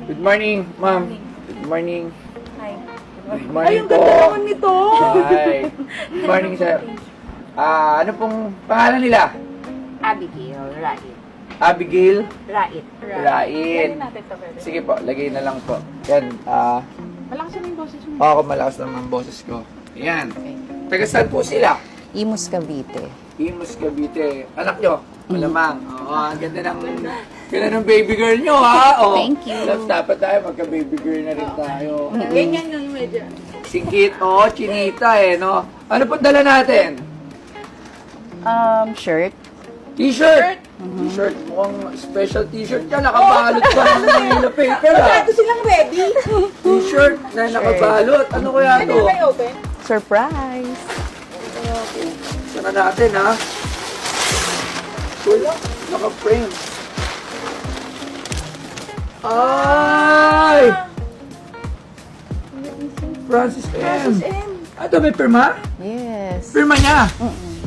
Good morning, ma'am. Good morning. Hi. Good morning Ay, ang po. ganda naman nito. Hi. Good morning, sir. Ano pong pangalan nila? Abigail, Rait. Abigail? Rait. Rait. natin to, bebe. Sige po, lagay na lang po. Yan, Malakas naman yung boses mo. ako malakas naman ang boses ko. Yan. Taga saan po sila? Imus Cavite. Imus Cavite. Anak nyo? Malamang. Oo, ang ganda ng baby girl nyo, ha? Oh, Thank you. Dapat tayo, magka-baby girl na rin tayo. Ganyan yung medyo. Singkit, chinita no? Ano po dala natin? Shirt. T-shirt! T-shirt, mukhang special t-shirt ka, nakabalot pa ng Manila paper, ha? Masyado silang ready. T-shirt na nakabalot. Ano kaya Pwede to? na kayo open? Surprise! Sana natin, ha? Wala, naka-frame. Ay! Francis M. Ito, may pirma? Yes. Pirma niya?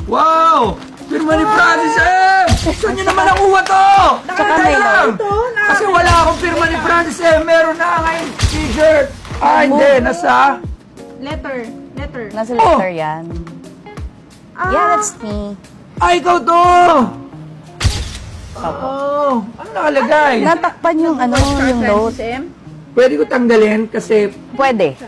Wow! Pirma ni Francis M! Saan niyo naman nakuha to? Tsaka may lang! Ito, Kasi wala akong pirma ni Francis M. Meron na ngayon t-shirt. Hindi. Nasa? Letter. Nasa letter yan. Yeah, that's me. Ikaw to! Oh, ano nakalagay? Natakpan yung yung note. Pwede ko tanggalin kasi Pwede.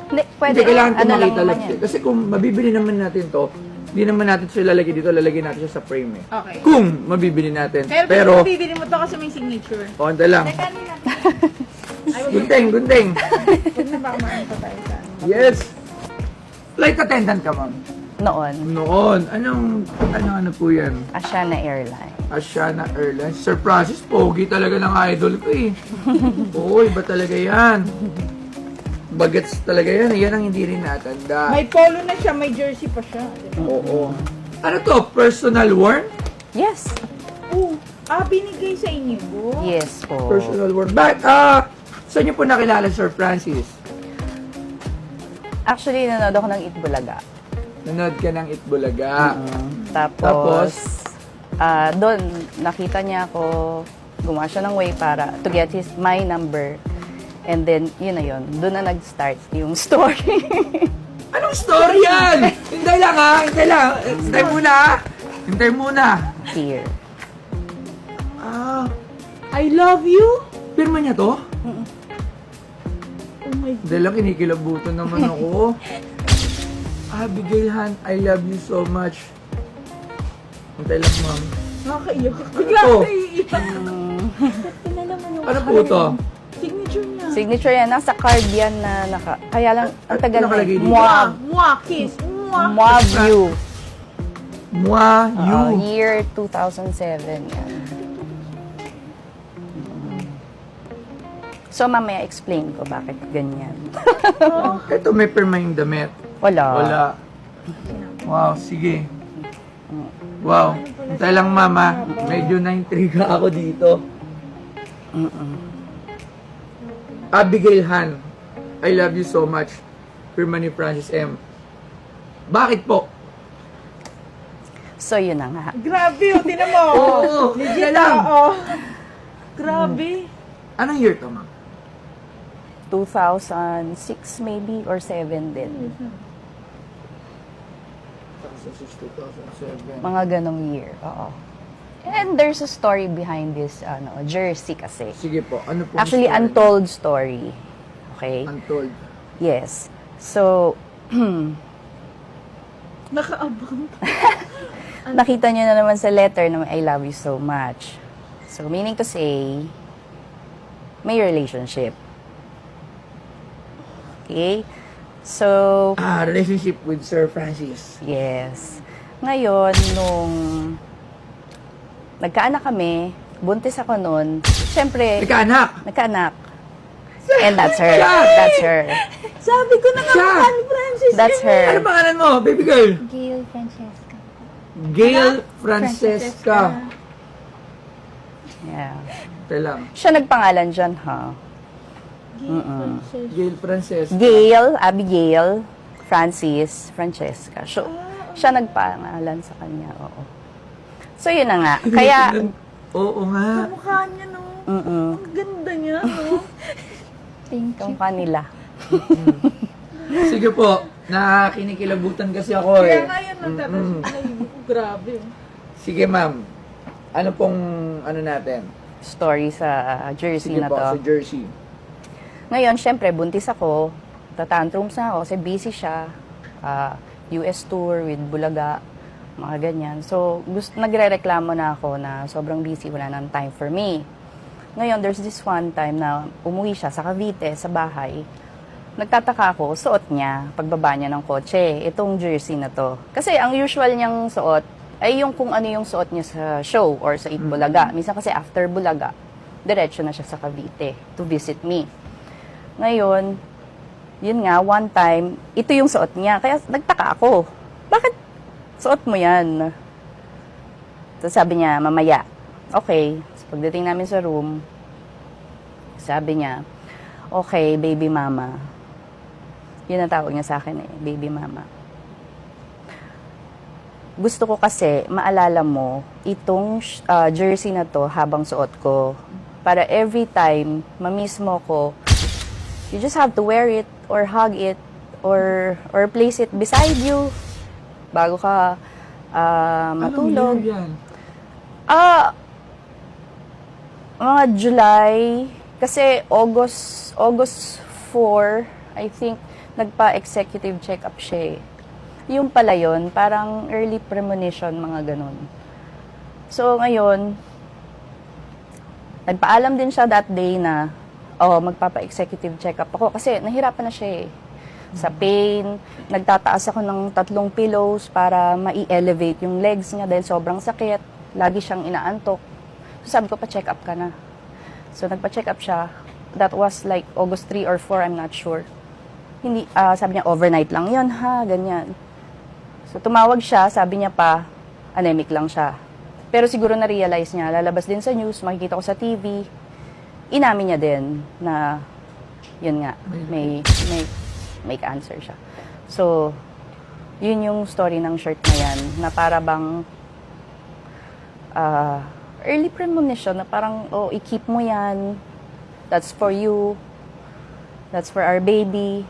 Hindi, pwede. hindi kailangan ko Ano lang makita naman lang. yan. Kasi kung mabibili naman natin to, hindi naman natin siya lalagay dito, lalagay natin siya sa frame eh. Okay. Kung mabibili natin. Pero bibili mo to kasi may signature. Anda lang. Kanina. Gunting. Huwag na baka maano pa tayo sa ano. Yes. Flight attendant ka, ma'am. Noon. Noon. Ano po yan? Asiana Airlines. Asiana Airlines. Sir Francis, pogi talaga ng idol ko eh. Oo, iba talaga yan. Bagets talaga yan. Yan ang hindi rin natanda. May polo na siya, may jersey pa siya. Oo. Ano to? Personal worn? Yes. Binigay sa inyo. Yes po. Personal worn. Bakit? Saan niyo po nakilala Sir Francis? Actually, nanood ako ng Itbulaga. Nanood ka ng Itbulaga. Tapos, doon, nakita niya ako, gumawa siya ng way para to get my number. And then, yun na yun. Doon na nag-start yung story. Anong story yan? Hintay lang ha. Hintay lang. Hintay muna ha. Hintay muna. Here. I love you. Pirma niya to? Oh my Dahil lang kinikilabutan naman ako. Abigail Han, I love you so much. Hintay lang, ma'am. Nakakaiyak. Ano Bigla to? ako naiiyak. Ito naman yung Ano po to? signature niya. Signature yan. Nasa card yan na kaya lang, ang tagal na. nakalagay dito? Mwah, kiss. Mwah. Mwah View. Moi, you. Year 2007 yan. So, mamaya explain ko bakit ganyan. Ito may pirma yung damit. Wala. Wow, sige. Wow. Hintay lang, mama. Medyo na-intriga ako dito. Abigail Han, I love you so much. Pirma ni Francis M. Bakit po? So, yun na nga. Grabe, tinan mo. Oo, Legit lang. Grabe. Anong year to, ma'am? 2006 maybe or 7 din. 2006, 2007. Mga ganong year. Oo. And there's a story behind this jersey kasi. Sige po, ano po? Actually, untold story. Okay? Untold. Yes. So, Nakaabang. nakita niyo na naman sa letter na I love you so much. So, meaning to say, may relationship. Okay? So, Relationship with Sir Francis. yes. Ngayon, nung nagkaanak kami, buntis ako noon, syempre, Nagkaanak! nagkaanak. And that's her. Siya! That's her. Sabi ko na nga Siya! mukha ni Francis. That's Ano her. pangalan mo, baby girl? Gail Francesca. Gail Francesca. Yeah. Ito lang. Siya nagpangalan dyan, ha? Gail Francesca. Gail, Abigail, Francis, Francesca. So, siya nagpangalan sa kanya, oo. So, yun na nga. Kaya, Oo nga. Mukha niya, no? mm Ang ganda niya, no? Thank Yung kanila. Sige po, nakakinikilabutan kasi ako Kaya eh. nga yun, grabe. Sige ma'am, ano pong ano natin? Story sa jersey Sige na po, to. sa jersey. Ngayon, syempre, buntis ako. Tatantrums na ako kasi busy siya. US tour with Bulaga, mga ganyan. So, nagre-reklamo na ako na sobrang busy, wala nang time for me. Ngayon, there's this one time na umuwi siya sa Cavite, sa bahay. Nagtataka ako, suot niya, pagbaba niya ng kotse, itong jersey na to. Kasi ang usual niyang suot ay yung kung ano yung suot niya sa show or sa Eat Bulaga. Minsan kasi after Bulaga, diretso na siya sa Cavite to visit me. Ngayon, yun nga, one time, ito yung suot niya. Kaya nagtaka ako, bakit suot mo yan? So sabi niya, mamaya. Okay. So, pagdating namin sa room, sabi niya, okay, baby mama. Yun ang tawag niya sa akin eh, baby mama. Gusto ko kasi maalala mo itong jersey na to habang suot ko. Para every time, mamiss mo ko, you just have to wear it or hug it or place it beside you bago ka matulog. Anong year yan? Mga July, kasi August 4, I think, nagpa-executive check-up siya eh. Yung pala yun, parang early premonition, mga ganun. So, ngayon, nagpaalam din siya that day na, magpapa-executive check-up ako. Kasi nahirapan na siya eh. Sa pain, nagtataas ako ng 3 pillows para ma-elevate yung legs niya dahil sobrang sakit. Lagi siyang inaantok. So, sabi ko, pa-check up ka na. So, nagpa-check up siya. That was like August 3 or 4, I'm not sure. Hindi, sabi niya, overnight lang yun, ha, ganyan. So, tumawag siya, sabi niya pa, anemic lang siya. Pero siguro na-realize niya, lalabas din sa news, makikita ko sa TV, inamin niya din na, yun nga, may cancer siya. So, yun yung story ng shirt na yan, na para bang, early premonition, na parang, i-keep mo yan, that's for you, that's for our baby.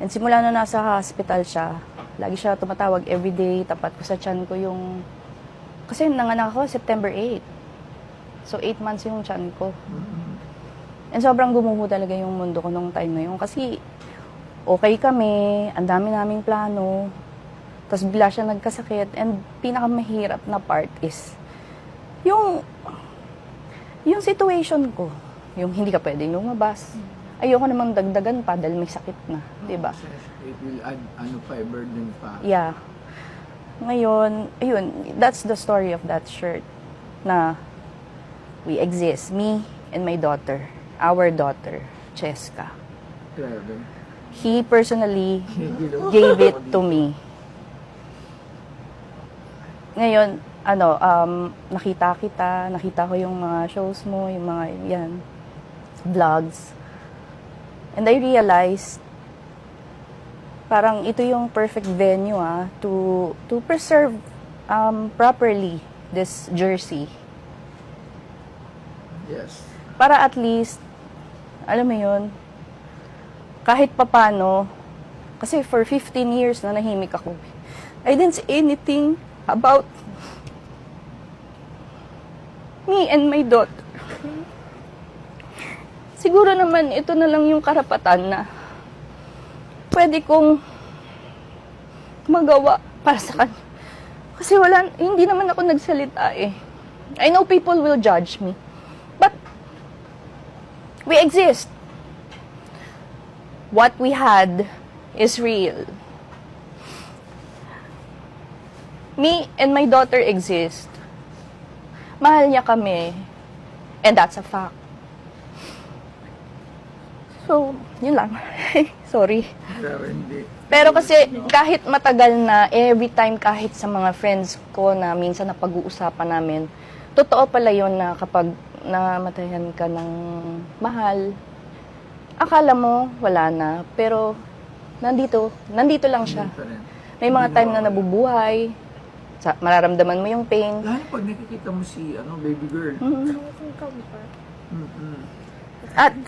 And simula na nasa hospital siya, lagi siya tumatawag everyday, tapat ko sa tiyan ko yung... Kasi nanganak ako September 8. So, 8 months yung tiyan ko. And sobrang gumuho talaga yung mundo ko nung time na yun. Kasi, okay kami, ang dami naming plano, tapos bigla siya nagkasakit. And pinakamahirap na part is, yung situation ko, yung hindi ka pwedeng lumabas. Ayoko namang dagdagan pa dahil may sakit na, di ba? It will add, burden pa. Yeah. Ngayon, ayun, that's the story of that shirt na we exist, me and my daughter, our daughter, Cheska. Grabe. He personally gave it to me. Ngayon, nakita ko yung mga shows mo, yung mga, yan, vlogs. And I realized, parang ito yung perfect venue to preserve properly this jersey. Yes. Para at least, alam mo yun, kahit papano, kasi for 15 years na nahimik ako, I didn't say anything about me and my daughter. Siguro naman ito na lang yung karapatan na pwede kong magawa para sa kanya. Kasi hindi naman ako nagsalita eh. I know people will judge me. But, we exist. What we had is real. Me and my daughter exist. Mahal niya kami. And that's a fact. So, yun lang. Sorry. Pero hindi. Pero kasi kahit matagal na, every time kahit sa mga friends ko na minsan na pag-uusapan namin, totoo pala yun na kapag namatayan ka ng mahal, akala mo wala na, pero nandito lang siya. May mga time na nabubuhay, mararamdaman mo yung pain. Lalo pag nakikita mo si baby girl. Kung kami pa. Mm-mm. At